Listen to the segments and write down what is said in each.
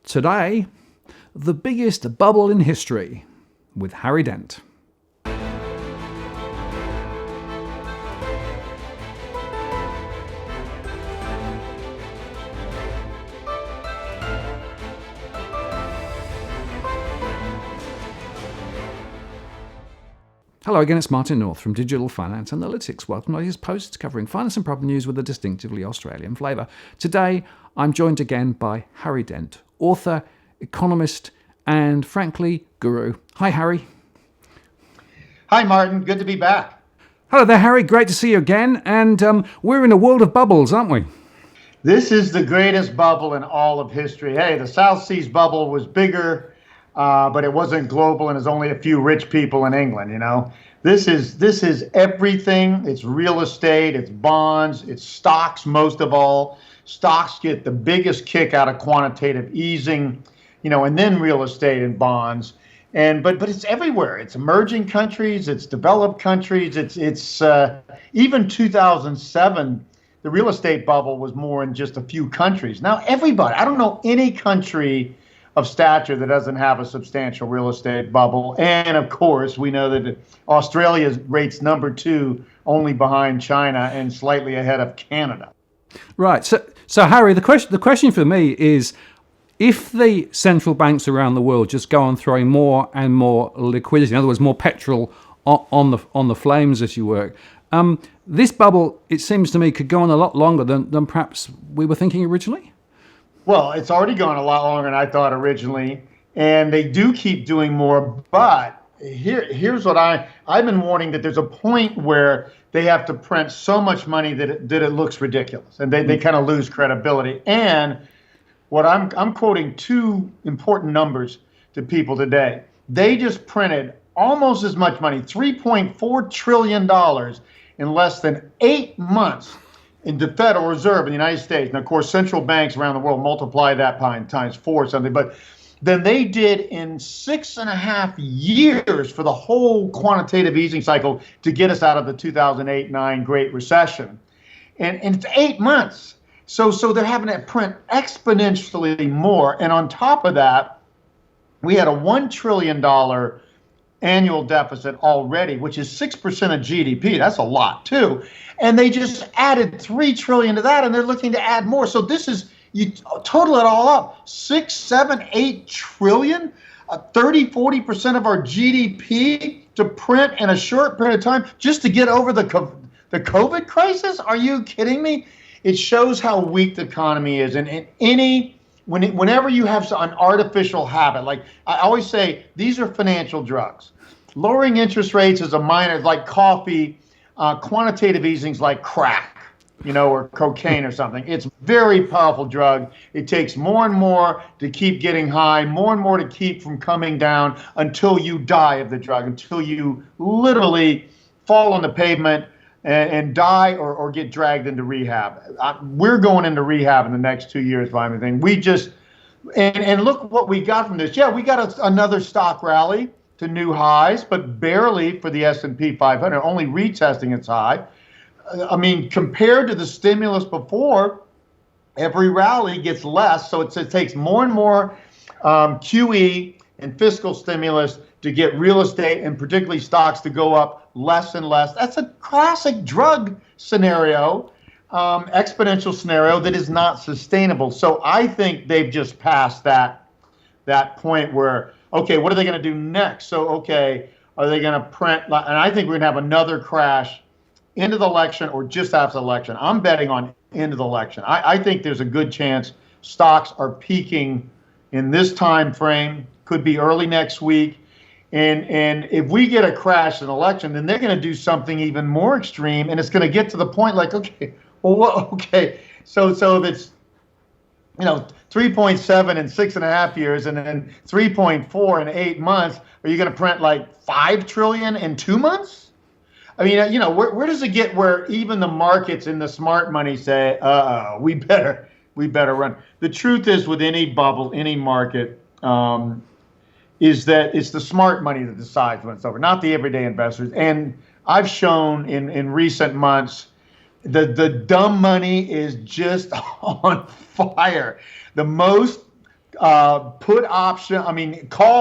Today, the biggest bubble in history with Harry Dent. Hello again, it's Martin North from Digital Finance Analytics. Welcome to his posts covering finance and property news with a distinctively Australian flavour. Today, I'm joined again by Harry Dent, author, economist, and frankly, guru. Hi, Harry. Hi, Martin. Good to be back. Hello there, Harry. Great to see you again. And we're in a world of bubbles, aren't we? This is the greatest bubble in all of history. Hey, the South Seas bubble was bigger, but it wasn't global, and there's only a few rich people in England. You know, this is everything. It's real estate, it's bonds, it's stocks. Most of all, stocks get the biggest kick out of quantitative easing, and then real estate and bonds. But it's everywhere. It's emerging countries, it's developed countries. It's even 2007. The real estate bubble was more in just a few countries. Now everybody, I don't know any country of stature that doesn't have a substantial real estate bubble. And of course, we know that Australia rates number 2, only behind China and slightly ahead of Canada. Right. So Harry, the question for me is, if the central banks around the world just go on throwing more and more liquidity, in other words, more petrol on the flames, as you were, this bubble, it seems to me, could go on a lot longer than perhaps we were thinking originally. Well, it's already gone a lot longer than I thought originally, and they do keep doing more. But here's what I've been warning, that there's a point where they have to print so much money that it looks ridiculous, and they kind of lose credibility. And what I'm quoting two important numbers to people today. They just printed almost as much money, $3.4 trillion in less than 8 months in the Federal Reserve in the United States. And of course, central banks around the world multiply that times 4 or something. But then they did in 6.5 years for the whole quantitative easing cycle to get us out of the 2008-9 Great Recession. And it's 8 months. So they're having to print exponentially more. And on top of that, we had a $1 trillion annual deficit already, which is 6% of GDP. That's a lot too. And they just added $3 trillion to that, and they're looking to add more. So this is, you total it all up, 6, 7, 8 trillion, 30-40% of our GDP to print in a short period of time just to get over the COVID crisis? Are you kidding me? It shows how weak the economy is. And whenever you have an artificial habit, like I always say, these are financial drugs. Lowering interest rates is a minor, like coffee. Quantitative easing is like crack, or cocaine or something. It's a very powerful drug. It takes more and more to keep getting high, more and more to keep from coming down until you die of the drug, until you literally fall on the pavement and die or get dragged into rehab. We're going into rehab in the next 2 years by everything. We just, and look what we got from this. Yeah, we got another stock rally to new highs, but barely for the S&P 500, only retesting its high. I mean, compared to the stimulus before, every rally gets less. So it takes more and more QE and fiscal stimulus to get real estate and particularly stocks to go up less and less. That's a classic drug scenario, exponential scenario that is not sustainable. So I think they've just passed that point where, okay, what are they going to do next? So, okay, are they going to print? And I think we're going to have another crash into the election or just after the election. I'm betting on into the election. I think there's a good chance stocks are peaking in this time frame, could be early next week. And if we get a crash in an election, then they're going to do something even more extreme, and it's going to get to the point like, okay, well, okay, so if it's 3.7 in 6.5 years, and then 3.4 in 8 months, are you going to print like 5 trillion in 2 months? I mean, where does it get where even the markets and the smart money say, we better run? The truth is, with any bubble, any market, is that it's the smart money that decides when it's over, not the everyday investors. And I've shown in recent months the dumb money is just on fire. The most call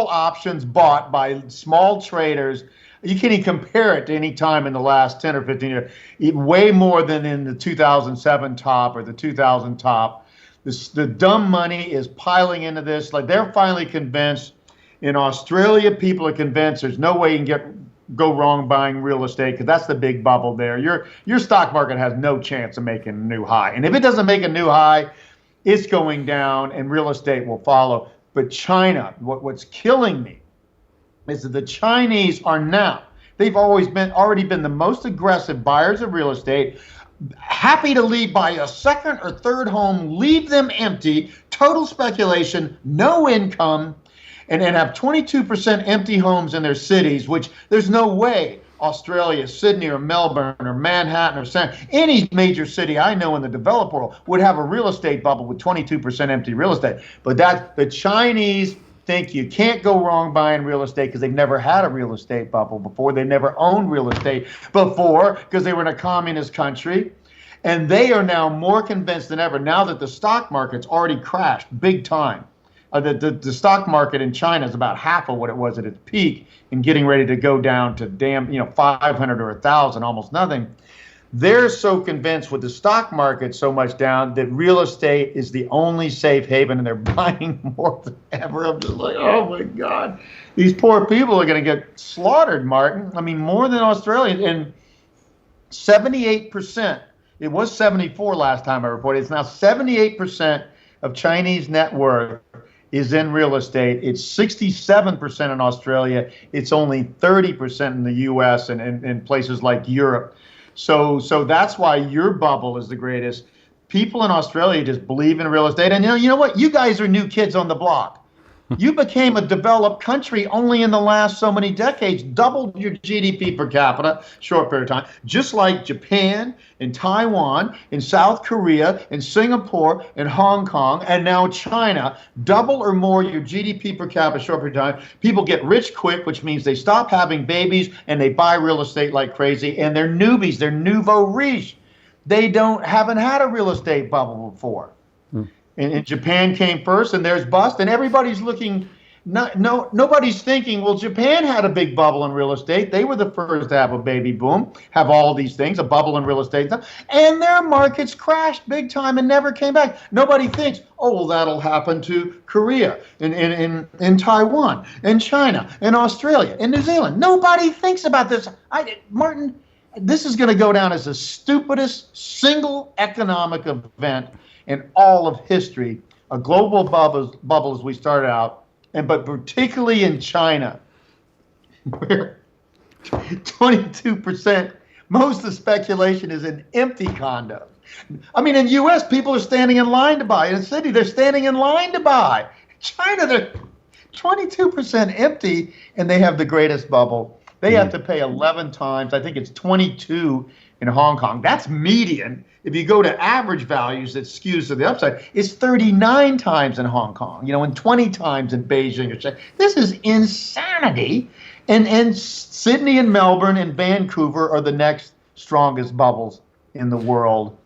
options bought by small traders. You can't even compare it to any time in the last 10 or 15 years. Way more than in the 2007 top or the 2000 top. The dumb money is piling into this. Like, they're finally convinced. In Australia, people are convinced there's no way you can go wrong buying real estate, because that's the big bubble there. Your stock market has no chance of making a new high. And if it doesn't make a new high, it's going down and real estate will follow. But China, what's killing me is that the Chinese are now, they've already been the most aggressive buyers of real estate, happy to buy a second or third home, leave them empty, total speculation, no income, and have 22% empty homes in their cities, which there's no way Australia, Sydney or Melbourne or Manhattan or any major city I know in the developed world would have a real estate bubble with 22% empty real estate. But the Chinese think you can't go wrong buying real estate because they've never had a real estate bubble before. They never owned real estate before because they were in a communist country. And they are now more convinced than ever, now that the stock market's already crashed big time. The stock market in China is about half of what it was at its peak and getting ready to go down to 500 or 1,000, almost nothing. They're so convinced with the stock market so much down that real estate is the only safe haven, and they're buying more than ever. I'm just like, oh my God, these poor people are going to get slaughtered, Martin. I mean, more than Australia. And 78%, it was 74 last time I reported, it's now 78% of Chinese net worth is in real estate. It's 67% in Australia. It's only 30% in the US and in places like Europe. So that's why your bubble is the greatest. People in Australia just believe in real estate. And you know what? You guys are new kids on the block. You became a developed country only in the last so many decades, doubled your GDP per capita, short period of time, just like Japan and Taiwan and South Korea and Singapore and Hong Kong and now China, double or more your GDP per capita, short period of time. People get rich quick, which means they stop having babies and they buy real estate like crazy, and they're newbies, they're nouveau riche. They haven't had a real estate bubble before. And Japan came first, and there's bust, and everybody's looking. Nobody's thinking, well, Japan had a big bubble in real estate. They were the first to have a baby boom, have all these things, a bubble in real estate, and their markets crashed big time and never came back. Nobody thinks, oh, well, that'll happen to Korea, in Taiwan, and China, and Australia, and New Zealand. Nobody thinks about this. Martin, this is going to go down as the stupidest single economic event in all of history, a global bubble as we started out, but particularly in China, where 22%, most of the speculation is in empty condos. I mean, in the U.S., people are standing in line to buy. In Sydney, they're standing in line to buy. China, they're 22% empty, and they have the greatest bubble. They have to pay 11 times. I think it's 22 in Hong Kong. That's median. If you go to average values that skews to the upside, it's 39 times in Hong Kong, and 20 times in Beijing. This is insanity. And Sydney and Melbourne and Vancouver are the next strongest bubbles in the world.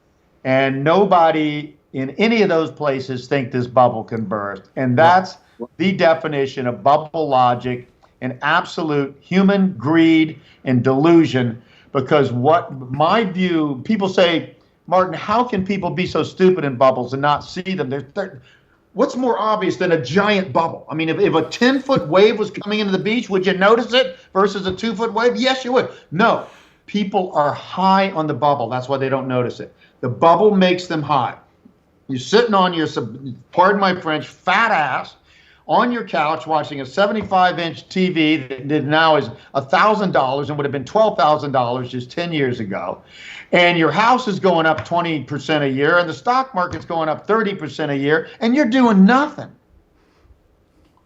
And nobody in any of those places think this bubble can burst. And that's the definition of bubble logic and absolute human greed and delusion. Because what my view, people say, Martin, how can people be so stupid in bubbles and not see them? What's more obvious than a giant bubble? I mean, if a 10-foot wave was coming into the beach, would you notice it versus a 2-foot wave? Yes, you would. No, people are high on the bubble. That's why they don't notice it. The bubble makes them high. You're sitting on your, pardon my French, fat ass on your couch watching a 75-inch TV that now is $1,000 and would have been $12,000 just 10 years ago. And your house is going up 20% a year, and the stock market's going up 30% a year, and you're doing nothing.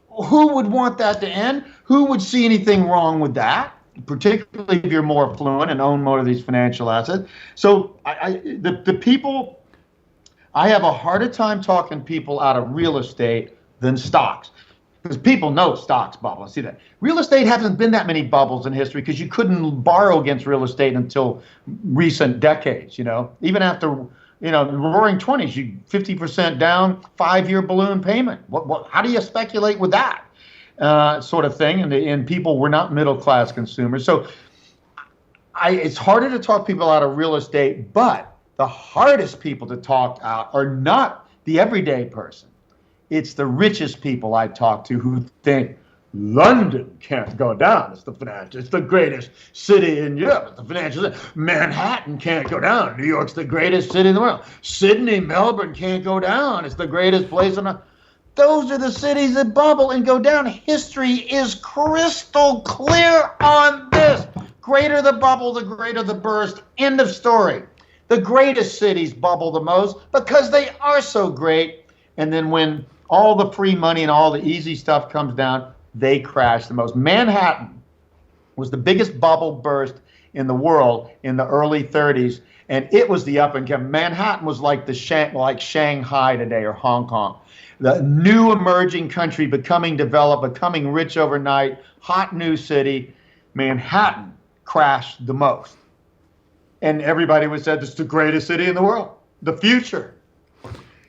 Who would want that to end? Who would see anything wrong with that? Particularly if you're more affluent and own more of these financial assets. So the people, I have a harder time talking people out of real estate than stocks. Because people know stocks bubble. I see that. Real estate hasn't been that many bubbles in history because you couldn't borrow against real estate until recent decades, Even after the roaring 20s, you 50% down, 5-year balloon payment. How do you speculate with that sort of thing? And people were not middle class consumers. So it's harder to talk people out of real estate, but the hardest people to talk out are not the everyday person. It's the richest people I talk to who think London can't go down. It's the greatest city in Europe. It's the financial. Manhattan can't go down. New York's the greatest city in the world. Sydney, Melbourne can't go down. It's the greatest place on earth. Those are the cities that bubble and go down. History is crystal clear on this. Greater the bubble, the greater the burst. End of story. The greatest cities bubble the most because they are so great. And then when all the free money and all the easy stuff comes down, they crash the most. Manhattan was the biggest bubble burst in the world in the early 30s, and it was the up and coming. Manhattan was like Shanghai today or Hong Kong. The new emerging country becoming developed, becoming rich overnight, hot new city. Manhattan crashed the most. And everybody would say, this is the greatest city in the world, the future.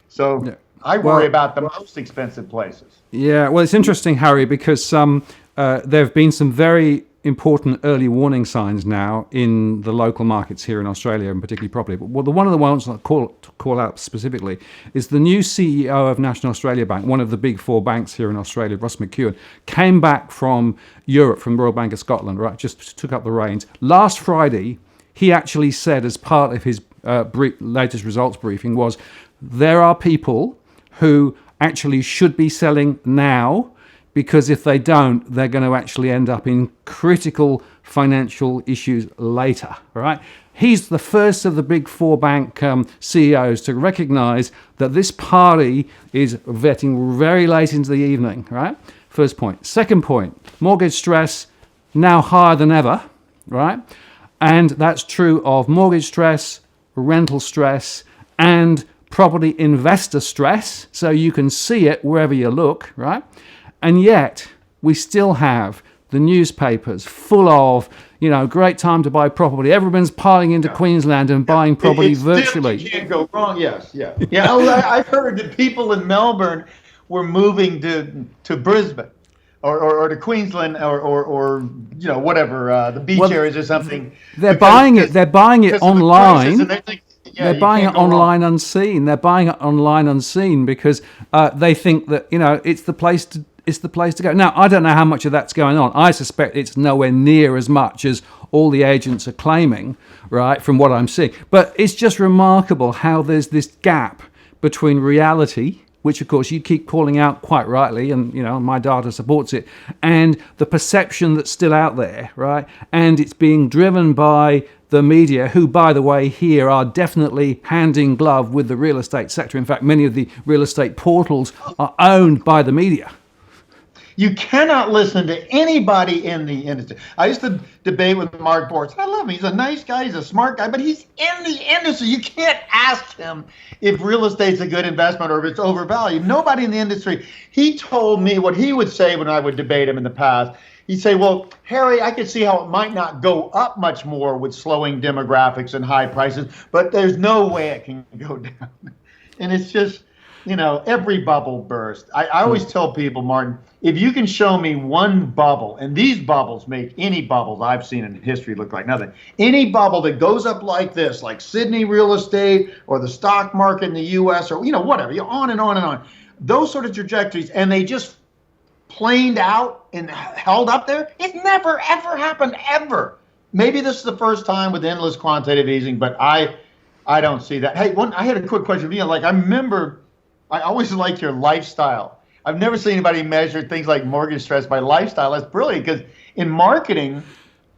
So yeah. I worry about the most expensive places. Yeah, well, it's interesting, Harry, because there have been some very important early warning signs now in the local markets here in Australia, and particularly property. But one of the ones I call out specifically is the new CEO of National Australia Bank, one of the big four banks here in Australia, Ross McEwen, came back from Europe, from Royal Bank of Scotland, right? Just took up the reins. Last Friday, he actually said, as part of his latest results briefing, was there are people who actually should be selling now, because if they don't, they're going to actually end up in critical financial issues later, right? He's the first of the big four bank CEOs to recognize that this party is getting very late into the evening, right? First point. Second point, mortgage stress now higher than ever, right? And that's true of mortgage stress, rental stress, and property investor stress. So you can see it wherever you look, right? And yet we still have the newspapers full of, great time to buy property. Everyone's piling into Queensland and buying property virtually. You can't go wrong. Yes, yeah. Yeah, I've heard that people in Melbourne were moving to Brisbane or to Queensland or whatever, the beach areas or something. They're buying it online. They're buying it online unseen. They're buying it online unseen because they think that it's the place to go. Now, I don't know how much of that's going on. I suspect it's nowhere near as much as all the agents are claiming, right, from what I'm seeing. But it's just remarkable how there's this gap between reality, which of course you keep calling out quite rightly, and my data supports it, and the perception that's still out there, right? And it's being driven by the media, who, by the way, here are definitely hand in glove with the real estate sector. In fact, many of the real estate portals are owned by the media. You cannot listen to anybody in the industry. I used to debate with Mark Bortz. I love him. He's a nice guy. He's a smart guy, but he's in the industry. You can't ask him if real estate's a good investment or if it's overvalued. Nobody in the industry. He told me what he would say when I would debate him in the past. He'd say, well, Harry, I could see how it might not go up much more with slowing demographics and high prices, but there's no way it can go down. And it's just, every bubble burst. I always tell people, Martin, if you can show me one bubble, and these bubbles make any bubbles I've seen in history look like nothing. Any bubble that goes up like this, like Sydney real estate or the stock market in the U.S. or, whatever, on and on and on. Those sort of trajectories, and they just planed out and held up there. It never, ever happened, ever. Maybe this is the first time with endless quantitative easing, but I don't see that. Hey, I had a quick question for you. I remember, I always liked your lifestyle. I've never seen anybody measure things like mortgage stress by lifestyle. That's brilliant, because in marketing,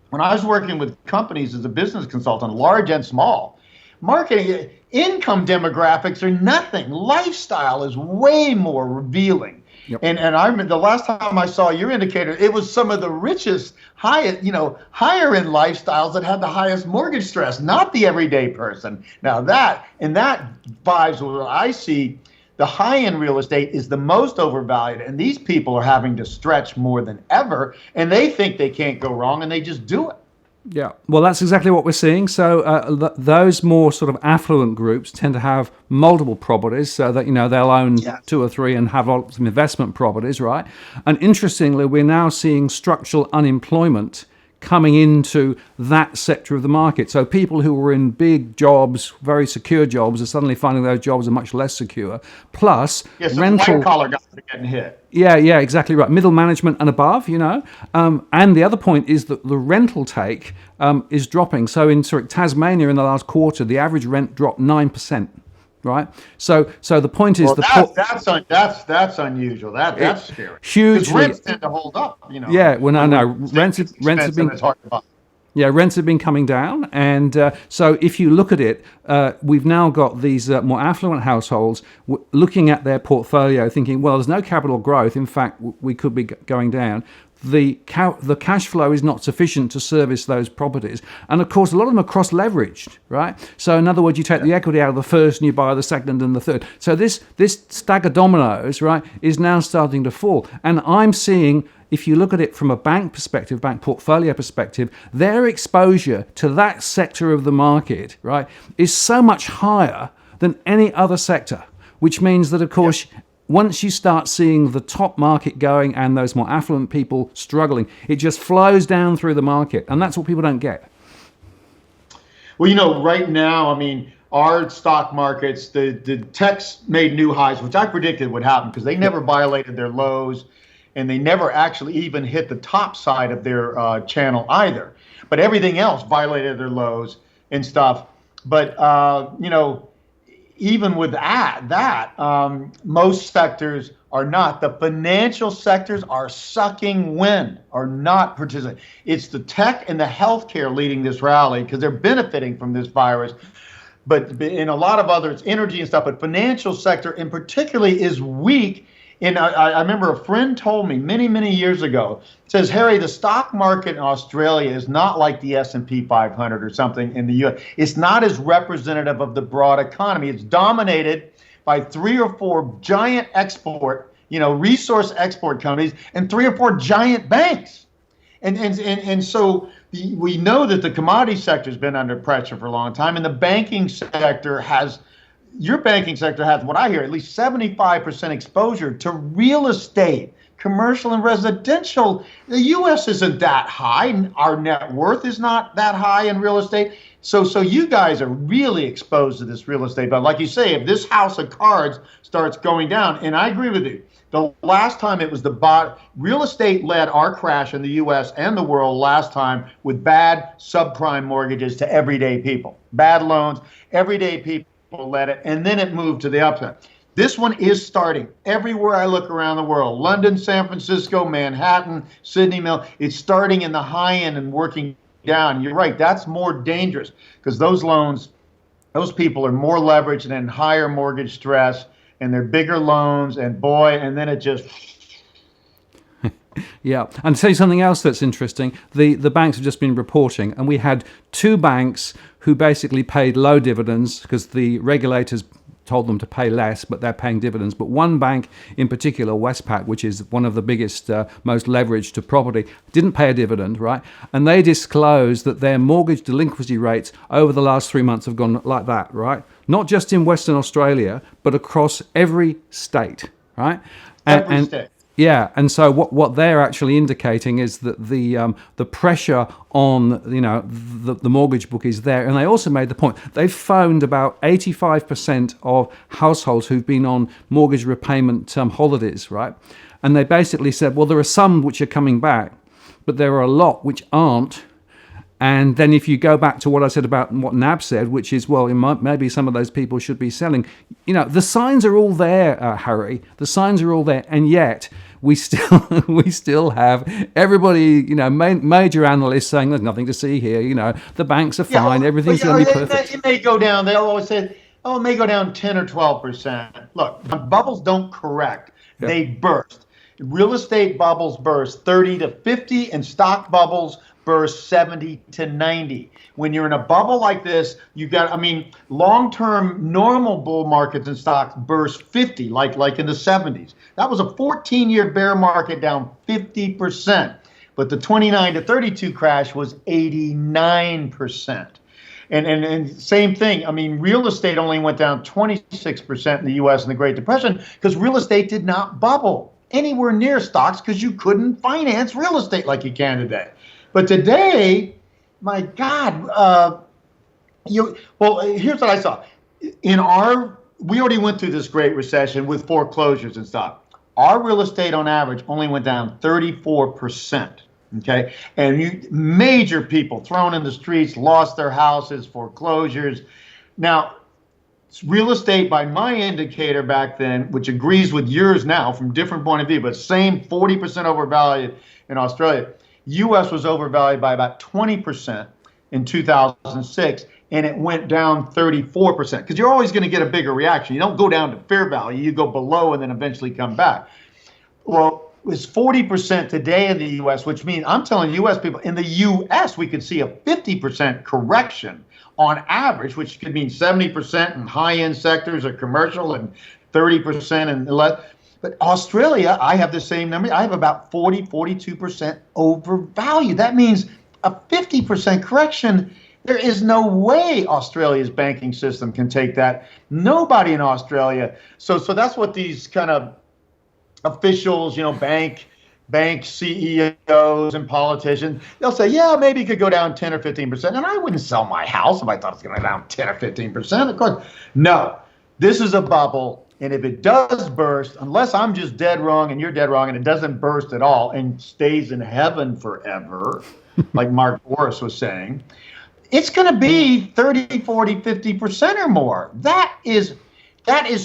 when I was working with companies as a business consultant, large and small, marketing, income demographics are nothing. Lifestyle is way more revealing. Yep. And I remember the last time I saw your indicator, it was some of the richest, higher end lifestyles that had the highest mortgage stress, not the everyday person. Now that vibes what I see. The high-end real estate is the most overvalued, and these people are having to stretch more than ever, and they think they can't go wrong, and they just do it. Yeah, well, that's exactly what we're seeing. So those more sort of affluent groups tend to have multiple properties, so that they'll own Yes. two or three and have lots of investment properties, right? And interestingly, we're now seeing structural unemployment coming into that sector of the market. So people who were in big jobs, very secure jobs, are suddenly finding those jobs are much less secure. Plus, Yes, so the white rental. collar guys are getting hit. Yeah, exactly right. Middle management and above, and the other point is that the rental take is dropping. So in Tasmania in the last quarter, the average rent dropped 9%. Right. So the point is Well, that's unusual. That's scary. Because hugely. rents tend to hold up. Yeah. Well, no. Rents It's have expensive. been. It's hard to buy. Yeah, rents have been coming down, and so if you look at it, we've now got these more affluent households looking at their portfolio, thinking, well, there's no capital growth. In fact, we could be going down. The cash flow is not sufficient to service those properties, and of course, a lot of them are cross-leveraged, right? So, in other words, you take the equity out of the first, and you buy the second and the third. So this stack of dominoes, right, is now starting to fall, and I'm seeing. If you look at it from a bank perspective, bank portfolio perspective, their exposure to that sector of the market, right, is so much higher than any other sector, which means that, of course, once you start seeing the top market going and those more affluent people struggling, it just flows down through the market. And that's what people don't get. Well, right now, I mean, our stock markets, the techs made new highs, which I predicted would happen because they never violated their lows. And they never actually even hit the top side of their channel either. But everything else violated their lows and stuff. But, even with that, most sectors are not. The financial sectors are sucking wind, are not participating. It's the tech and the healthcare leading this rally because they're benefiting from this virus. But in a lot of others, energy and stuff, but financial sector in particularly is weak. And I remember a friend told me many, many years ago, says, Harry, the stock market in Australia is not like the S&P 500 or something in the U.S. It's not as representative of the broad economy. It's dominated by 3 or 4 giant resource export companies and 3 or 4 giant banks. And so we know that the commodity sector has been under pressure for a long time, and the banking sector has. Your banking sector has, what I hear, at least 75% exposure to real estate, commercial and residential. The U.S. isn't that high. Our net worth is not that high in real estate. So you guys are really exposed to this real estate. But like you say, if this house of cards starts going down, and I agree with you, the last time it was real estate led our crash in the U.S. and the world last time with bad subprime mortgages to everyday people, bad loans, everyday people. Let it, and then it moved to the upside. This one is starting everywhere I look around the world. London, San Francisco, Manhattan, Sydney, it's starting in the high end and working down. You're right, that's more dangerous because those people are more leveraged and in higher mortgage stress, and they're bigger loans, and then it just. Yeah, and to tell you something else that's interesting, the banks have just been reporting, and we had 2 banks who basically paid low dividends because the regulators told them to pay less, but they're paying dividends. But one bank in particular, Westpac, which is one of the biggest, most leveraged to property, didn't pay a dividend, right? And they disclosed that their mortgage delinquency rates over the last 3 months have gone like that, right? Not just in Western Australia, but across every state, right? Every state. Yeah, and so what they're actually indicating is that the pressure on the mortgage book is there, and they also made the point they've phoned about 85% of households who've been on mortgage repayment holidays, right? And they basically said, well, there are some which are coming back, but there are a lot which aren't. And then if you go back to what I said about what NAB said, which is, well, maybe some of those people should be selling. The signs are all there, Harry. The signs are all there. And yet we still have everybody, major analysts saying there's nothing to see here. The banks are fine. Everything's going to be perfect. It may go down. They always say, it may go down 10 or 12%. Look, bubbles don't correct. Yeah. They burst. Real estate bubbles burst 30 to 50, and stock bubbles burst 70 to 90. When you're in a bubble like this, long-term normal bull markets and stocks burst 50, like in the 70s. That was a 14-year bear market down 50%. But the 29 to 32 crash was 89%. And same thing. I mean, real estate only went down 26% in the U.S. in the Great Depression because real estate did not bubble anywhere near stocks because you couldn't finance real estate like you can today. But today, my God, here's what I saw. We already went through this Great Recession with foreclosures and stuff. Our real estate on average only went down 34%. Okay, and major people thrown in the streets, lost their houses, foreclosures. Now, real estate, by my indicator back then, which agrees with yours now from different point of view, but same 40% overvalued in Australia. U.S. was overvalued by about 20% in 2006, and it went down 34%. Because you're always going to get a bigger reaction. You don't go down to fair value, you go below and then eventually come back. Well, it's 40% today in the U.S., which means I'm telling U.S. people, in the U.S., we could see a 50% correction on average, which could mean 70% in high-end sectors or commercial and 30% in less. But Australia, I have the same number. I have about 42% overvalued. That means a 50% correction. There is no way Australia's banking system can take that. Nobody in Australia. So that's what these kind of officials, bank CEOs and politicians, they'll say, yeah, maybe it could go down 10 or 15%. And I wouldn't sell my house if I thought it was going to go down 10 or 15%. Of course, no, this is a bubble. And if it does burst, unless I'm just dead wrong and you're dead wrong and it doesn't burst at all and stays in heaven forever, like Mark Boris was saying, it's going to be 30, 40, 50% or more. That is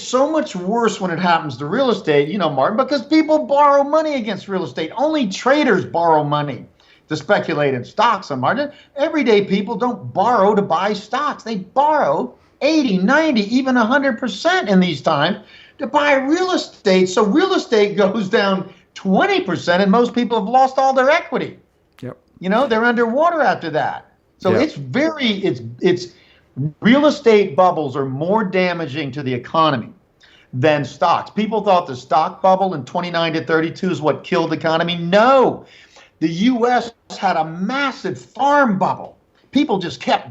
so much worse when it happens to real estate, Martin, because people borrow money against real estate. Only traders borrow money to speculate in stocks, Martin. Everyday people don't borrow to buy stocks. They borrow 80, 90, even 100% in these times to buy real estate. So real estate goes down 20% and most people have lost all their equity. Yep. They're underwater after that. So Yep. it's real estate bubbles are more damaging to the economy than stocks. People thought the stock bubble in 29 to 32 is what killed the economy. No, the U.S. had a massive farm bubble. People just kept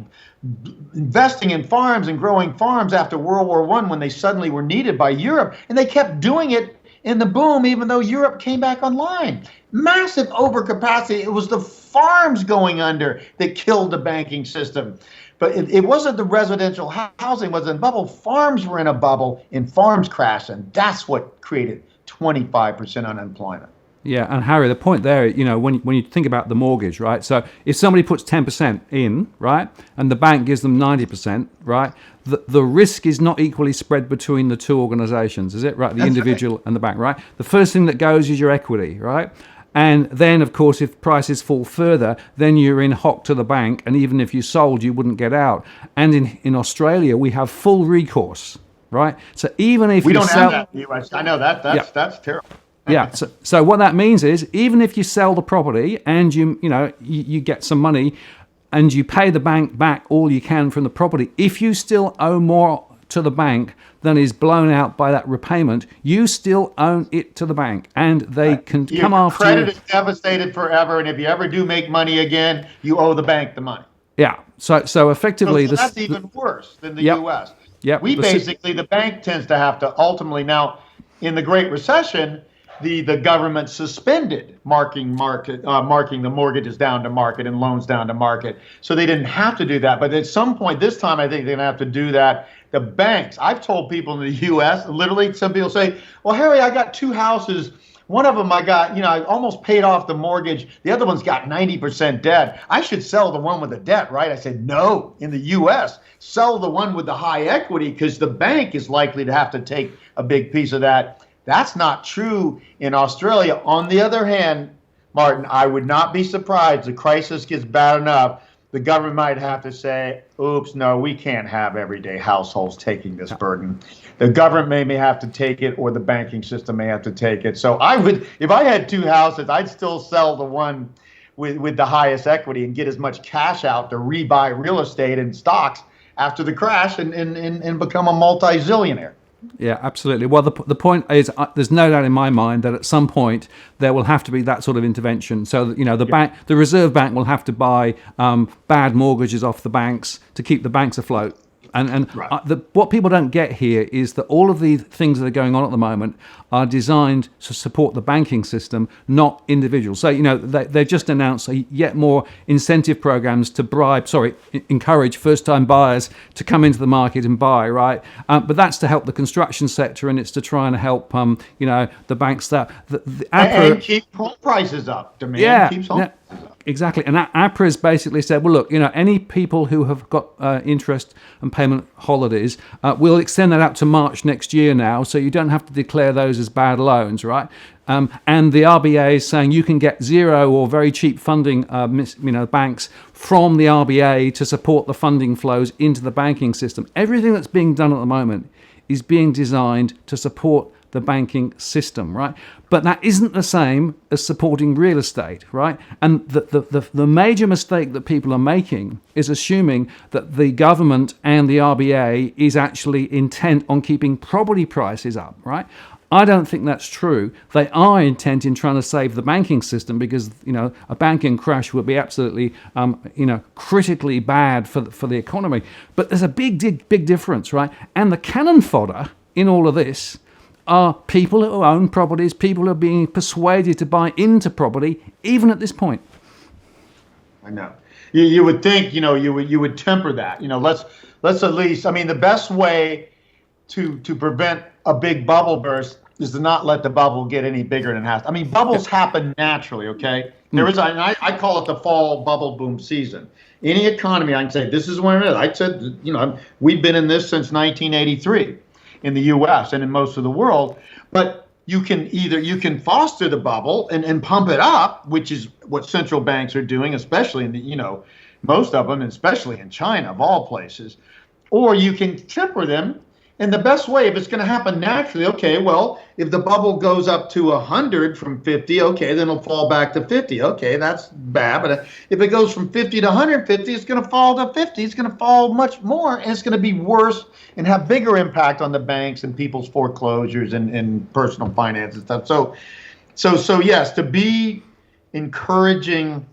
investing in farms and growing farms after World War I when they suddenly were needed by Europe. And they kept doing it in the boom, even though Europe came back online. Massive overcapacity. It was the farms going under that killed the banking system. But it wasn't the residential housing was in a bubble. Farms were in a bubble and farms crashed. And that's what created 25% unemployment. Yeah, and Harry, the point there, when you think about the mortgage, right? So if somebody puts 10% in, right, and the bank gives them 90%, right, the risk is not equally spread between the two organizations, is it? Right, the individual and the bank, right? The first thing that goes is your equity, right? And then, of course, if prices fall further, then you're in hock to the bank, and even if you sold, you wouldn't get out. And in Australia, we have full recourse, right? So even if we don't have that in the US, I know that's terrible. Yeah. So what that means is, even if you sell the property and you get some money, and you pay the bank back all you can from the property, if you still owe more to the bank than is blown out by that repayment, you still own it to the bank, and they can come after you. Your credit is devastated forever, and if you ever do make money again, you owe the bank the money. Yeah. So effectively, that's even worse than the U.S. Yeah. The bank tends to have to ultimately now, in the Great Recession, the government suspended marking the mortgages down to market and loans down to market. So they didn't have to do that. But at some point this time, I think they're going to have to do that. The banks, I've told people in the U.S., literally, some people say, well, Harry, I got two houses. One of them I almost paid off the mortgage. The other one's got 90% debt. I should sell the one with the debt, right? I said, no, in the U.S., sell the one with the high equity because the bank is likely to have to take a big piece of that. That's not true in Australia. On the other hand, Martin, I would not be surprised the crisis gets bad enough. The government might have to say, oops, no, we can't have everyday households taking this burden. The government may have to take it, or the banking system may have to take it. So I would, if I had two houses, I'd still sell the one with the highest equity and get as much cash out to rebuy real estate and stocks after the crash and become a multi-zillionaire. Yeah, absolutely. Well, the point is, there's no doubt in my mind that at some point there will have to be that sort of intervention. So that, the Reserve Bank will have to buy bad mortgages off the banks to keep the banks afloat. And Right. what people don't get here is that all of the things that are going on at the moment are designed to support the banking system, not individuals. So, they just announced yet more incentive programs to encourage first-time buyers to come into the market and buy, right? But that's to help the construction sector, and it's to try and help, the banks that And keep home prices up. Demand keeps home prices up. Exactly. And APRA has basically said, well, look, any people who have got interest and payment holidays, we'll extend that out to March next year now, so you don't have to declare those as bad loans, right? And the RBA is saying you can get zero or very cheap funding, banks from the RBA to support the funding flows into the banking system. Everything that's being done at the moment is being designed to support the banking system, right? But that isn't the same as supporting real estate, right? And the major mistake that people are making is assuming that the government and the RBA is actually intent on keeping property prices up, right? I don't think that's true. They are intent in trying to save the banking system because, a banking crash would be absolutely, critically bad for the economy. But there's a big difference, right? And the cannon fodder in all of this are people who own properties, people who are being persuaded to buy into property, even at this point. I know. You would think, you would temper that. Let's at least. I mean, the best way to prevent a big bubble burst is to not let the bubble get any bigger than it has. I mean, bubbles happen naturally. Okay, there is, and I call it the fall bubble boom season. Any economy, I can say this is when it is. I said, we've been in this since 1983. In the U.S. and in most of the world, but you can foster the bubble and pump it up, which is what central banks are doing, especially in most of them, especially in China of all places, or you can temper them. And the best way, if it's going to happen naturally, okay, well, if the bubble goes up to 100 from 50, okay, then it'll fall back to 50. Okay, that's bad. But if it goes from 50 to 150, it's going to fall to 50. It's going to fall much more, and it's going to be worse and have bigger impact on the banks and people's foreclosures and personal finance and stuff. So yes, to be encouraging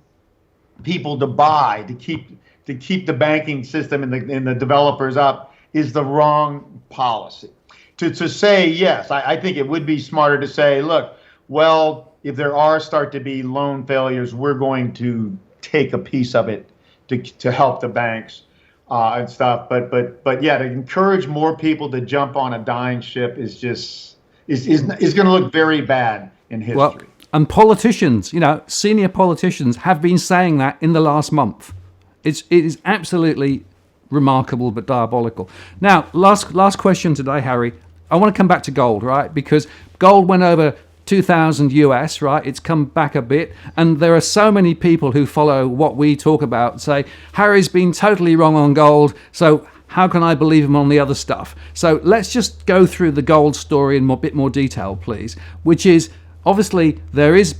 people to buy, to keep the banking system and the developers up is the wrong policy. To say, yes, I think it would be smarter to say, look, well, if there start to be loan failures, we're going to take a piece of it to help the banks and stuff. But yeah, to encourage more people to jump on a dying ship is going to look very bad in history. Well, and politicians, senior politicians have been saying that in the last month. It is absolutely remarkable but diabolical. Now, last question today, Harry. I want to come back to gold, right? Because gold went over 2,000 US, right? It's come back a bit, and there are so many people who follow what we talk about say Harry's been totally wrong on gold, so how can I believe him on the other stuff? So let's just go through the gold story in a bit more detail, please. Which is, obviously, there is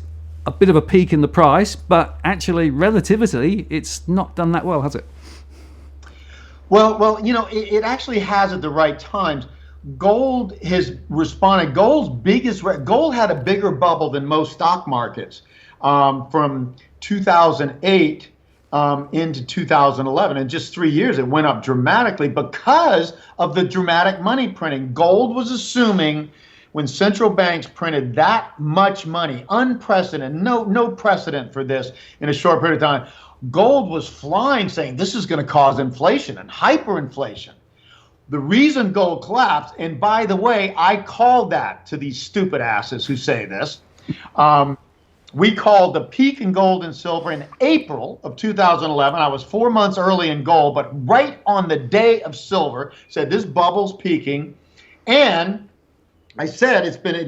a bit of a peak in the price, but actually, relatively, it's not done that well, has it? Well, it actually has at the right times. Gold has responded. Gold had a bigger bubble than most stock markets from 2008 into 2011. In just 3 years, it went up dramatically because of the dramatic money printing. Gold was assuming when central banks printed that much money, unprecedented, no precedent for this in a short period of time. Gold was flying, saying this is going to cause inflation and hyperinflation. The reason gold collapsed, and by the way, I called that to these stupid asses who say this. We called the peak in gold and silver in April of 2011. I was 4 months early in gold, but right on the day of silver, said this bubble's peaking. And I said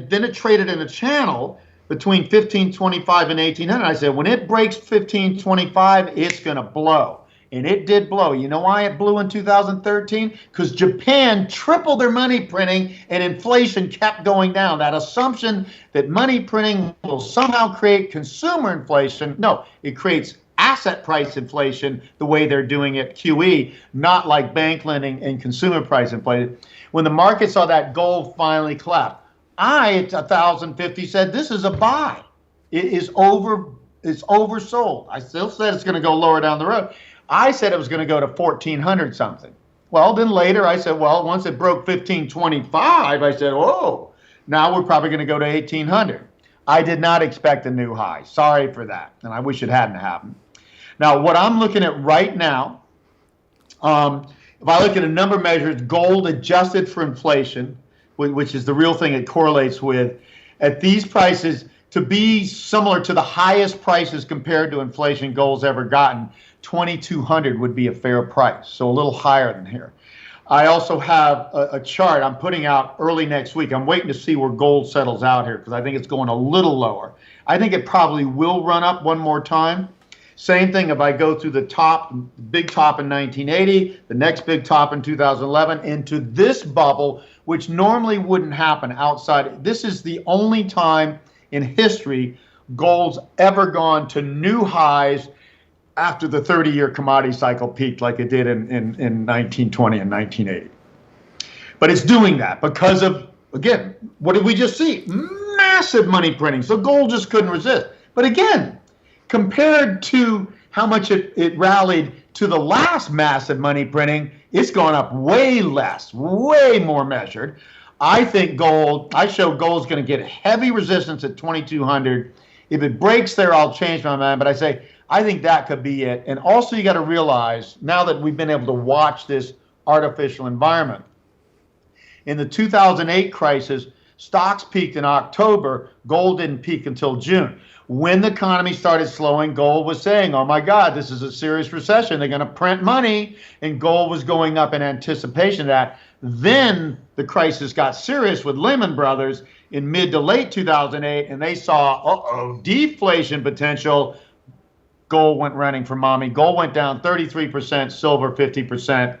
then it traded in a channel between 1525 and 1800. I said, when it breaks 1525, it's going to blow. And it did blow. You know why it blew in 2013? Because Japan tripled their money printing and inflation kept going down. That assumption that money printing will somehow create consumer inflation, no, it creates asset price inflation the way they're doing it, QE, not like bank lending and consumer price inflation. When the market saw that gold finally collapse, I at 1,050 said this is a buy. It is over. It's oversold. I still said it's going to go lower down the road. I said it was going to go to 1,400 something. Well, then later I said, well, once it broke 1,525, I said, oh, now we're probably going to go to 1,800. I did not expect a new high. Sorry for that, and I wish it hadn't happened. Now, what I'm looking at right now, if I look at a number of measures, gold adjusted for inflation, which is the real thing it correlates with, at these prices, to be similar to the highest prices compared to inflation gold's ever gotten, 2,200 would be a fair price, so a little higher than here. I also have a chart I'm putting out early next week. I'm waiting to see where gold settles out here because I think it's going a little lower. I think it probably will run up one more time. Same thing if I go through the top, big top in 1980, the next big top in 2011, into this bubble, which normally wouldn't happen outside. This is the only time in history gold's ever gone to new highs after the 30-year commodity cycle peaked like it did in 1920 and 1980. But it's doing that because of, again, what did we just see? Massive money printing. So gold just couldn't resist. But again, compared to how much it rallied to the last massive money printing, it's gone up way less, way more measured. I think gold, I show gold's going to get heavy resistance at 2,200. If it breaks there, I'll change my mind. But I say, I think that could be it. And also you got to realize, now that we've been able to watch this artificial environment, in the 2008 crisis, stocks peaked in October, gold didn't peak until June. When the economy started slowing, gold was saying, oh my God, this is a serious recession. They're going to print money. And gold was going up in anticipation of that. Then the crisis got serious with Lehman Brothers in mid to late 2008, and they saw, deflation potential. Gold went running for mommy. Gold went down 33%, silver 50%.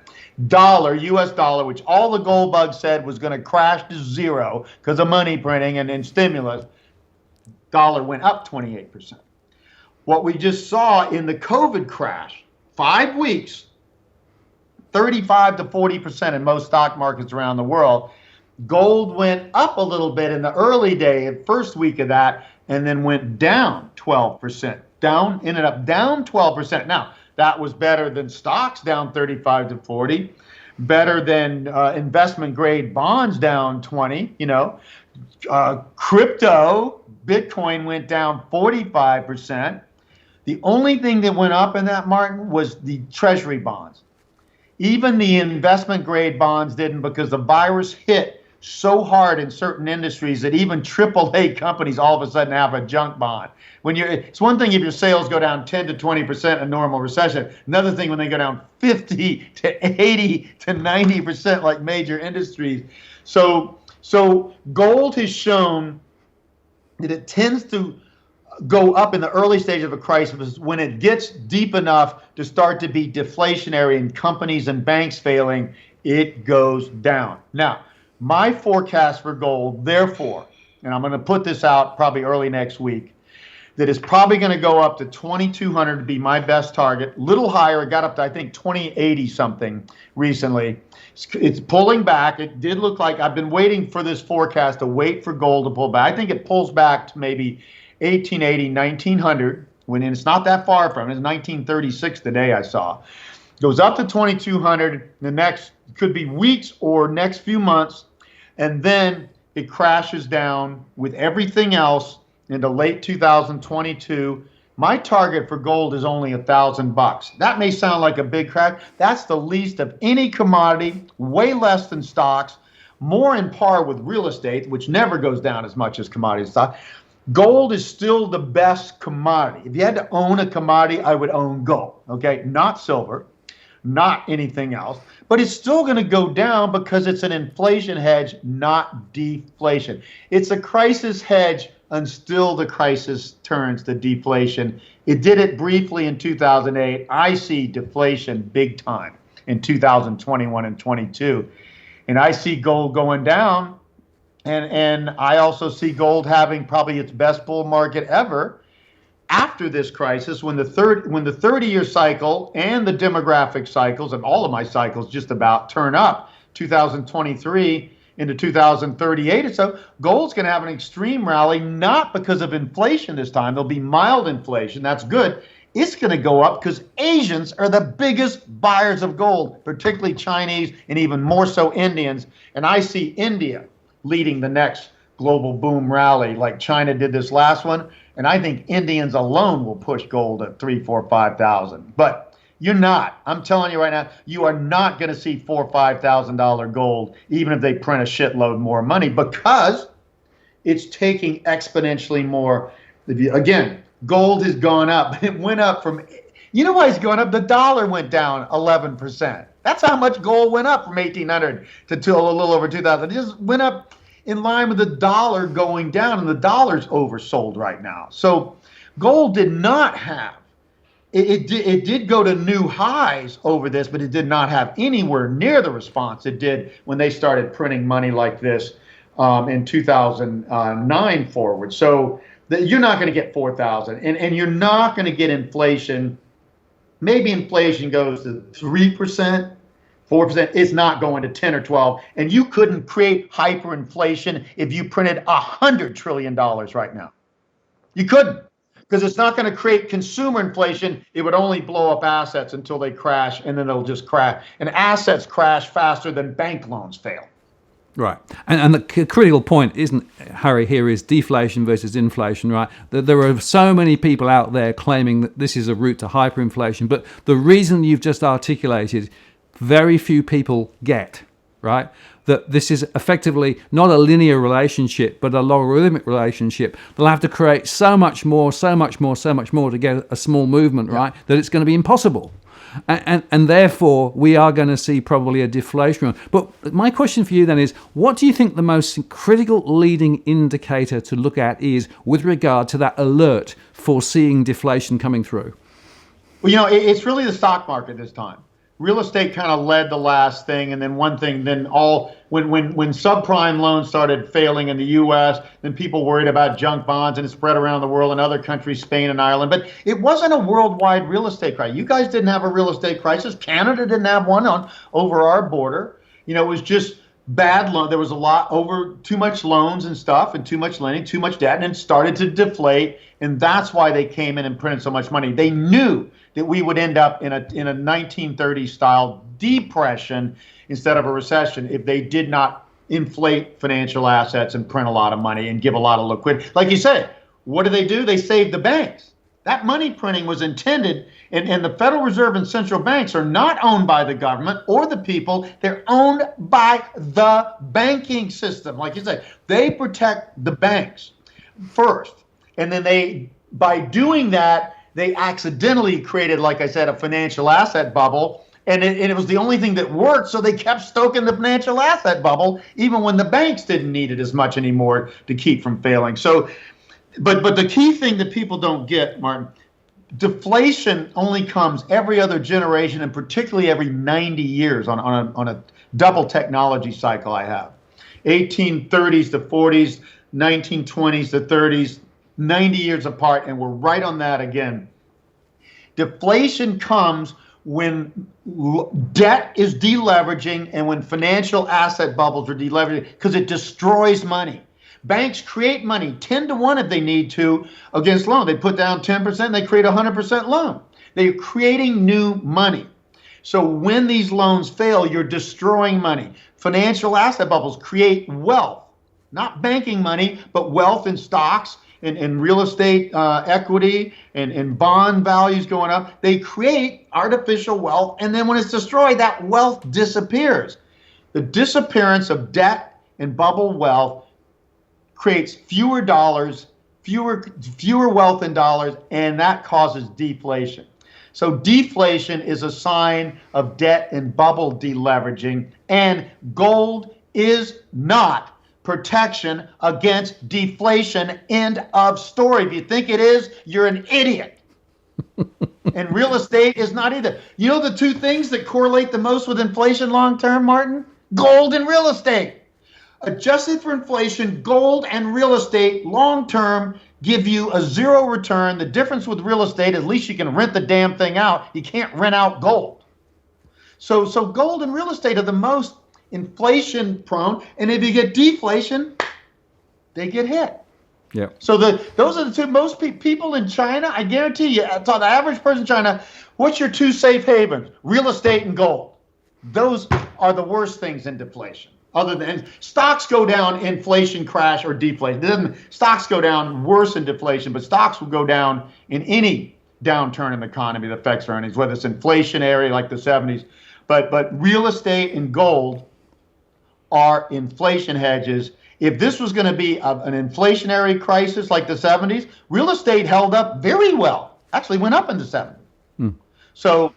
Dollar, US dollar, which all the gold bugs said was going to crash to zero because of money printing and stimulus, dollar went up 28%. What we just saw in the COVID crash, 5 weeks, 35 to 40% in most stock markets around the world. Gold went up a little bit in the early day, first week of that, and then went down 12%. Ended up down 12%. Now, that was better than stocks down 35 to 40, better than investment grade bonds down 20, crypto, Bitcoin went down 45%. The only thing that went up in that, Martin, was the treasury bonds. Even the investment grade bonds didn't, because the virus hit so hard in certain industries that even AAA companies all of a sudden have a junk bond. It's one thing if your sales go down 10 to 20% in a normal recession. Another thing when they go down 50 to 80 to 90% like major industries. So gold has shown that it tends to go up in the early stage of a crisis when it gets deep enough to start to be deflationary and companies and banks failing, it goes down. Now, my forecast for gold, therefore, and I'm going to put this out probably early next week, that is probably going to go up to 2,200 to be my best target. Little higher, it got up to, I think, 2,080 something recently. It's pulling back. It did look like I've been waiting for this forecast to wait for gold to pull back. I think it pulls back to maybe 1,880, 1,900, when it's not that far from it. It's 1936 today I saw. Goes up to 2,200 the next, could be weeks or next few months, and then it crashes down with everything else into late 2022. My target for gold is only $1,000. That may sound like a big crash. That's the least of any commodity, way less than stocks, more in par with real estate, which never goes down as much as commodity stock. Gold is still the best commodity. If you had to own a commodity, I would own gold, okay? Not silver, not anything else. But it's still going to go down because it's an inflation hedge, not deflation. It's a crisis hedge until the crisis turns to deflation. It did it briefly in 2008. I see deflation big time in 2021 and 22. And I see gold going down. And I also see gold having probably its best bull market ever after this crisis, when the 30-year cycle and the demographic cycles and all of my cycles just about turn up 2023 into 2038 or so, gold's going to have an extreme rally, not because of inflation this time. There'll be mild inflation. That's good. It's going to go up because Asians are the biggest buyers of gold, particularly Chinese and even more so Indians. And I see India leading the next global boom rally like China did this last one. And I think Indians alone will push gold at 3, 4, 5,000. But you're not. I'm telling you right now, you are not going to see $4,000 or $5,000 gold, even if they print a shitload more money, because it's taking exponentially more. Again, gold has gone up. It went up from, you know why it's going up? The dollar went down 11%. That's how much gold went up from 1,800 to a little over 2,000. It just went up in line with the dollar going down, and the dollar's oversold right now. So gold did not have, it did go to new highs over this, but it did not have anywhere near the response it did when they started printing money like this in 2009 forward. So you're not going to get 4,000, and you're not going to get inflation. Maybe inflation goes to 3%, 4%. It's not going to 10 or 12. And you couldn't create hyperinflation if you printed $100 trillion right now. You couldn't, because it's not going to create consumer inflation. It would only blow up assets until they crash, and then they'll just crash. And assets crash faster than bank loans fail. Right. And the critical point, isn't, Harry, here is deflation versus inflation, right? There are so many people out there claiming that this is a route to hyperinflation, but the reason you've just articulated, very few people get, right? That this is effectively not a linear relationship, but a logarithmic relationship. They'll have to create so much more to get a small movement, right? That it's going to be impossible. And therefore, we are going to see probably a deflation. But my question for you then is, what do you think the most critical leading indicator to look at is with regard to that alert for seeing deflation coming through? Well, you know, it's really the stock market this time. Real estate kind of led the last thing, and then one thing, then when subprime loans started failing in the U.S., then people worried about junk bonds, and it spread around the world in other countries, Spain and Ireland. But it wasn't a worldwide real estate crisis. You guys didn't have a real estate crisis. Canada didn't have one over our border. You know, it was just bad loan. There was a lot over too much loans and stuff, and too much lending, too much debt, and it started to deflate. And that's why they came in and printed so much money. They knew that we would end up in a 1930s style depression instead of a recession if they did not inflate financial assets and print a lot of money and give a lot of liquidity. Like you said, what do? They saved the banks. That money printing was intended, and the Federal Reserve and central banks are not owned by the government or the people. They're owned by the banking system. Like you said, they protect the banks first. And then by doing that, they accidentally created, like I said, a financial asset bubble. And it was the only thing that worked, so they kept stoking the financial asset bubble, even when the banks didn't need it as much anymore to keep from failing. So, but the key thing that people don't get, Martin, deflation only comes every other generation, and particularly every 90 years on a double technology cycle I have. 1830s to 40s, 1920s to 30s, 90 years apart, and we're right on that again. Deflation comes when debt is deleveraging and when financial asset bubbles are deleveraging, because it destroys money. Banks create money 10 to 1 if they need to against loan. They put down 10%, they create 100% loan. They're creating new money. So when these loans fail, you're destroying money. Financial asset bubbles create wealth, not banking money, but wealth in stocks and real estate equity and bond values going up. They create artificial wealth, and then when it's destroyed, that wealth disappears. The disappearance of debt and bubble wealth creates fewer dollars, fewer wealth in dollars, and that causes deflation. So deflation is a sign of debt and bubble deleveraging, and gold is not protection against deflation. End of story. If you think it is, you're an idiot. And real estate is not either. You know the two things that correlate the most with inflation long term, Martin? Gold and real estate. Adjusted for inflation, gold and real estate long term give you a zero return. The difference with real estate, at least you can rent the damn thing out. You can't rent out gold. So gold and real estate are the most inflation prone, and if you get deflation, they get hit. Yeah. So those are the two most people in China. I guarantee you, to the average person in China, what's your two safe havens? Real estate and gold. Those are the worst things in deflation. Other than stocks go down, inflation crash or deflation. Stocks go down worse in deflation, but stocks will go down in any downturn in the economy that affects earnings, whether it's inflationary like the 70s. But real estate and gold are inflation hedges. If this was going to be an inflationary crisis like the 70s, real estate held up very well. Actually went up in the 70s. So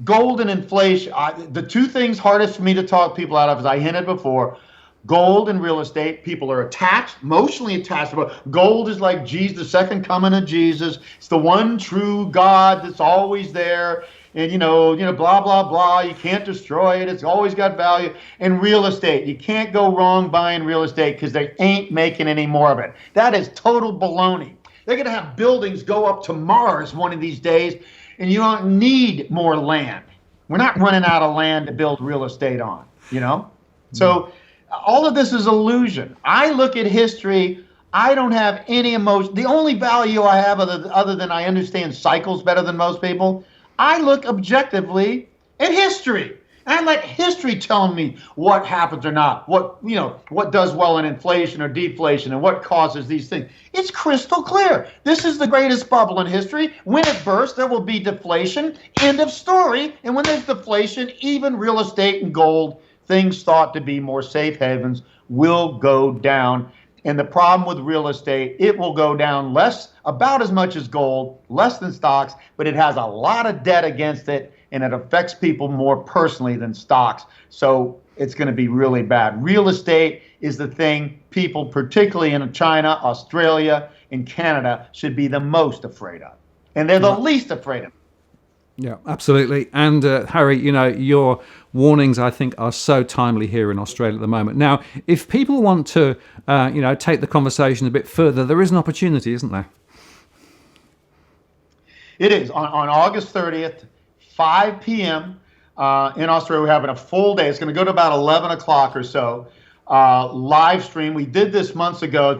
gold and inflation, the two things hardest for me to talk people out of, as I hinted before, gold and real estate, people are attached, emotionally attached. Gold is like Jesus, the second coming of Jesus. It's the one true God that's always there. And, blah, blah, blah. You can't destroy it. It's always got value. And real estate, you can't go wrong buying real estate because they ain't making any more of it. That is total baloney. They're going to have buildings go up to Mars one of these days, and you don't need more land. We're not running out of land to build real estate on, So all of this is illusion. I look at history. I don't have any emotion. The only value I have other than I understand cycles better than most people, I look objectively at history. And I let history tell me what happens or not, what does well in inflation or deflation and what causes these things. It's crystal clear. This is the greatest bubble in history. When it bursts, there will be deflation. End of story. And when there's deflation, even real estate and gold, things thought to be more safe havens, will go down. And the problem with real estate, it will go down about as much as gold, less than stocks, but it has a lot of debt against it, and it affects people more personally than stocks. So it's going to be really bad. Real estate is the thing people, particularly in China, Australia, and Canada, should be the most afraid of. And they're the least afraid of. Yeah, absolutely. And Harry, your warnings, I think, are so timely here in Australia at the moment. Now, if people want to, take the conversation a bit further, there is an opportunity, isn't there? It is. On August 30th, 5 p.m. In Australia, we're having a full day. It's going to go to about 11 o'clock or so. Live stream. We did this months ago.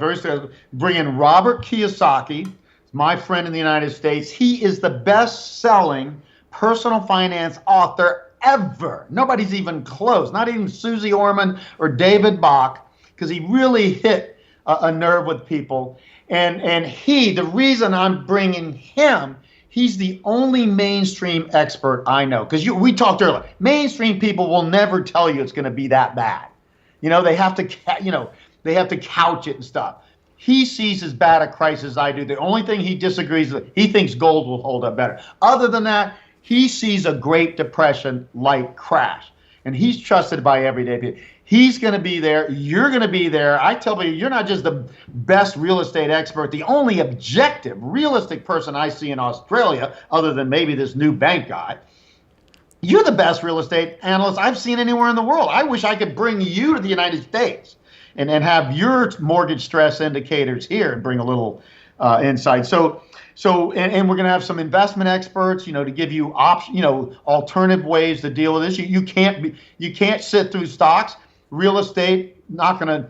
Bring in Robert Kiyosaki, my friend in the United States. He is the best-selling personal finance author ever. Nobody's even close, not even Susie Orman or David Bach, because he really hit a nerve with people. And the reason I'm bringing him, he's the only mainstream expert I know. Because we talked earlier, mainstream people will never tell you it's going to be that bad. They have to couch it and stuff. He sees as bad a crisis as I do. The only thing he disagrees with, he thinks gold will hold up better. Other than that, he sees a Great Depression-like crash. And he's trusted by everyday people. He's going to be there. You're going to be there. I tell you, you're not just the best real estate expert, the only objective, realistic person I see in Australia, other than maybe this new bank guy. You're the best real estate analyst I've seen anywhere in the world. I wish I could bring you to the United States and have your mortgage stress indicators here and bring a little insight. So we're going to have some investment experts, to give you alternative ways to deal with this. You can't sit through stocks. Real estate not gonna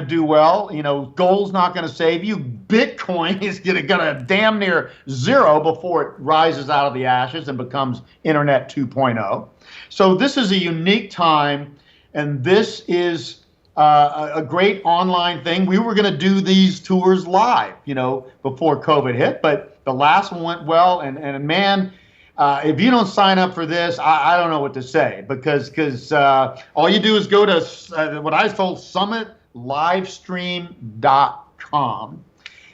do well. Gold's not gonna save you. Bitcoin is gonna damn near zero before it rises out of the ashes and becomes Internet 2.0. So this is a unique time, and this is a great online thing. We were going to do these tours live, before COVID hit, but the last one went well. And man, if you don't sign up for this, I don't know what to say, because all you do is go to what I was told, summitlivestream.com,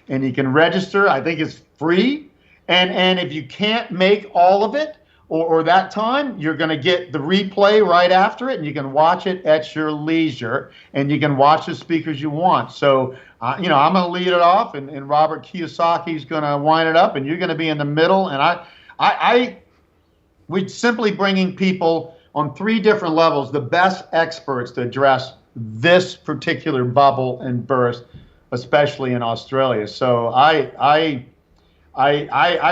and you can register. I think it's free. And if you can't make all of it, or that time, you're going to get the replay right after it, and you can watch it at your leisure, and you can watch the speakers you want. So, I'm going to lead it off, and Robert Kiyosaki is going to wind it up, and you're going to be in the middle. And we're simply bringing people on 3 different levels, the best experts to address this particular bubble and burst, especially in Australia. So I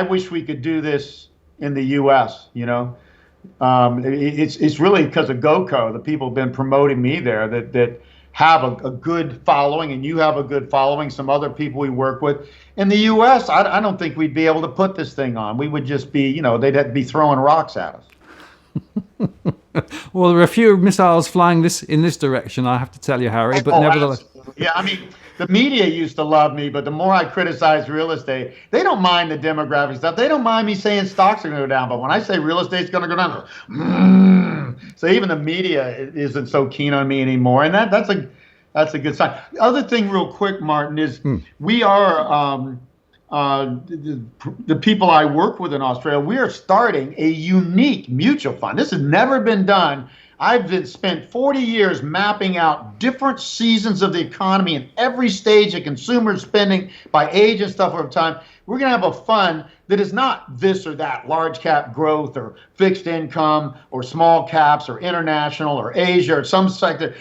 wish we could do this in the U.S., It's really because of GoCo. The people have been promoting me there that have a good following, and you have a good following. Some other people we work with in the U.S. I don't think we'd be able to put this thing on. We would just be, they'd have to be throwing rocks at us. Well, there are a few missiles flying in this direction, I have to tell you, Harry. But nevertheless, absolutely. Yeah. I mean, the media used to love me, but the more I criticize real estate, they don't mind the demographic stuff. They don't mind me saying stocks are going to go down, but when I say real estate's going to go down, so even the media isn't so keen on me anymore, and that's a good sign. The other thing, real quick, Martin, is we are. The people I work with in Australia, we are starting a unique mutual fund. This has never been done. I've spent 40 years mapping out different seasons of the economy and every stage of consumer spending by age and stuff over time. We're going to have a fund that is not this or that, large cap growth or fixed income or small caps or international or Asia or some sector,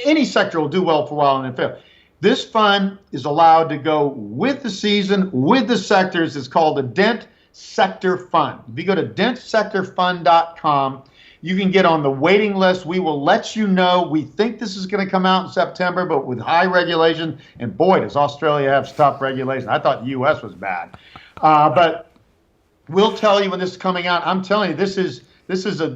any sector will do well for a while and then fail. This fund is allowed to go with the season, with the sectors. It's called the Dent Sector Fund. If you go to dentsectorfund.com, you can get on the waiting list. We will let you know. We think this is going to come out in September, but with high regulation. And boy, does Australia have tough regulation. I thought the U.S. was bad. But we'll tell you when this is coming out. I'm telling you, this is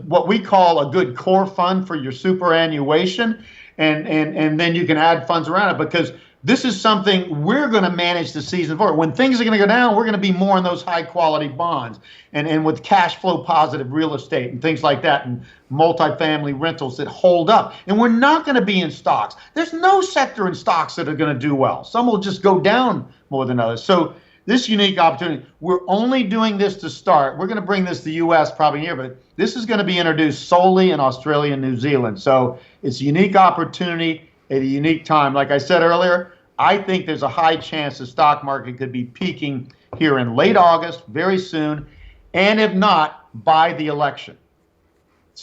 what we call a good core fund for your superannuation. And then you can add funds around it, because this is something we're going to manage the season for. When things are going to go down, we're going to be more in those high quality bonds and with cash flow positive real estate and things like that, and multifamily rentals that hold up. And we're not going to be in stocks. There's no sector in stocks that are going to do well. Some will just go down more than others. So this unique opportunity, we're only doing this to start. We're going to bring this to the U.S. probably here, but this is going to be introduced solely in Australia and New Zealand. So it's a unique opportunity at a unique time. Like I said earlier, I think there's a high chance the stock market could be peaking here in late August, very soon, and if not, by the election.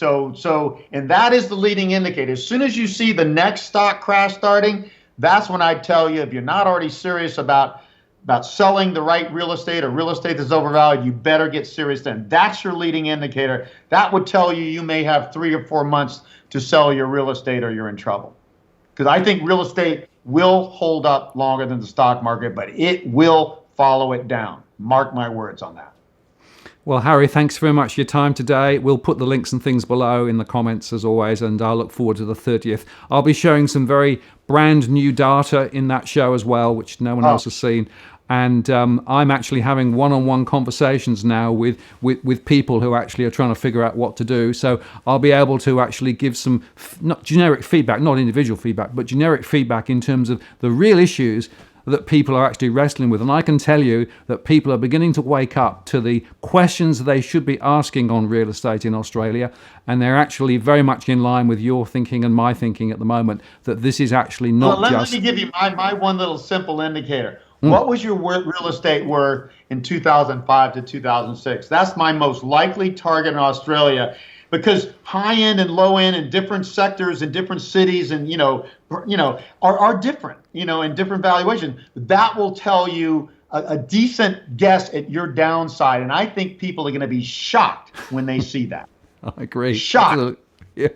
And that is the leading indicator. As soon as you see the next stock crash starting, that's when I tell you, if you're not already serious about selling the right real estate or real estate that's overvalued, you better get serious then. That's your leading indicator. That would tell you may have 3 or 4 months to sell your real estate or you're in trouble. Because I think real estate will hold up longer than the stock market, but it will follow it down. Mark my words on that. Well, Harry, thanks very much for your time today. We'll put the links and things below in the comments as always, and I look forward to the 30th. I'll be showing some very brand new data in that show as well, which no one else has seen. And I'm actually having one-on-one conversations now with people who actually are trying to figure out what to do. So I'll be able to actually give some not generic feedback, not individual feedback, but generic feedback in terms of the real issues that people are actually wrestling with. And I can tell you that people are beginning to wake up to the questions they should be asking on real estate in Australia. And they're actually very much in line with your thinking and my thinking at the moment, that this is actually not Let me give you my one little simple indicator. What was your real estate worth in 2005 to 2006? That's my most likely target in Australia, because high end and low end in different sectors and different cities and are different, in different valuations. That will tell you a decent guess at your downside, and I think people are going to be shocked when they see that. I agree. Shocked. Absolutely. Yeah.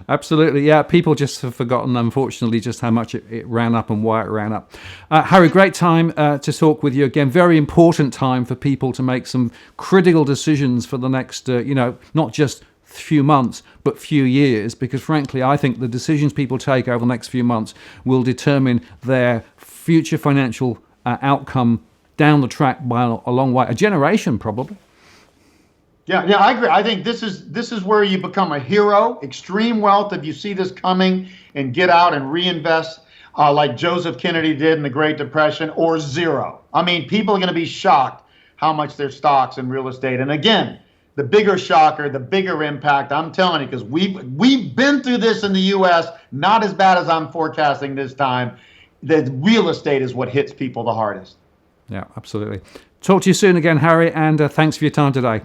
Absolutely, yeah. People just have forgotten, unfortunately, just how much it ran up and why it ran up. Harry, great time to talk with you again. Very important time for people to make some critical decisions for the next, not just few months, but few years, because frankly, I think the decisions people take over the next few months will determine their future financial outcome down the track by a long way, a generation probably. Yeah, I agree. I think this is where you become a hero. Extreme wealth, if you see this coming, and get out and reinvest like Joseph Kennedy did in the Great Depression, or zero. I mean, people are going to be shocked how much their stocks and real estate. And again, the bigger shocker, the bigger impact, I'm telling you, because we've been through this in the U.S., not as bad as I'm forecasting this time. The real estate is what hits people the hardest. Yeah, absolutely. Talk to you soon again, Harry, and thanks for your time today.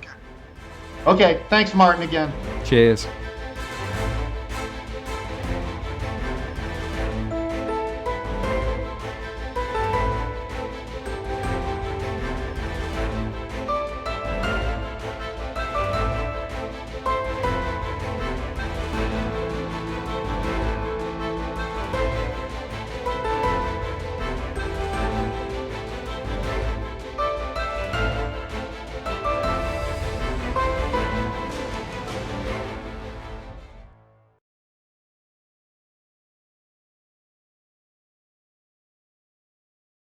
Okay, thanks, Martin, again. Cheers.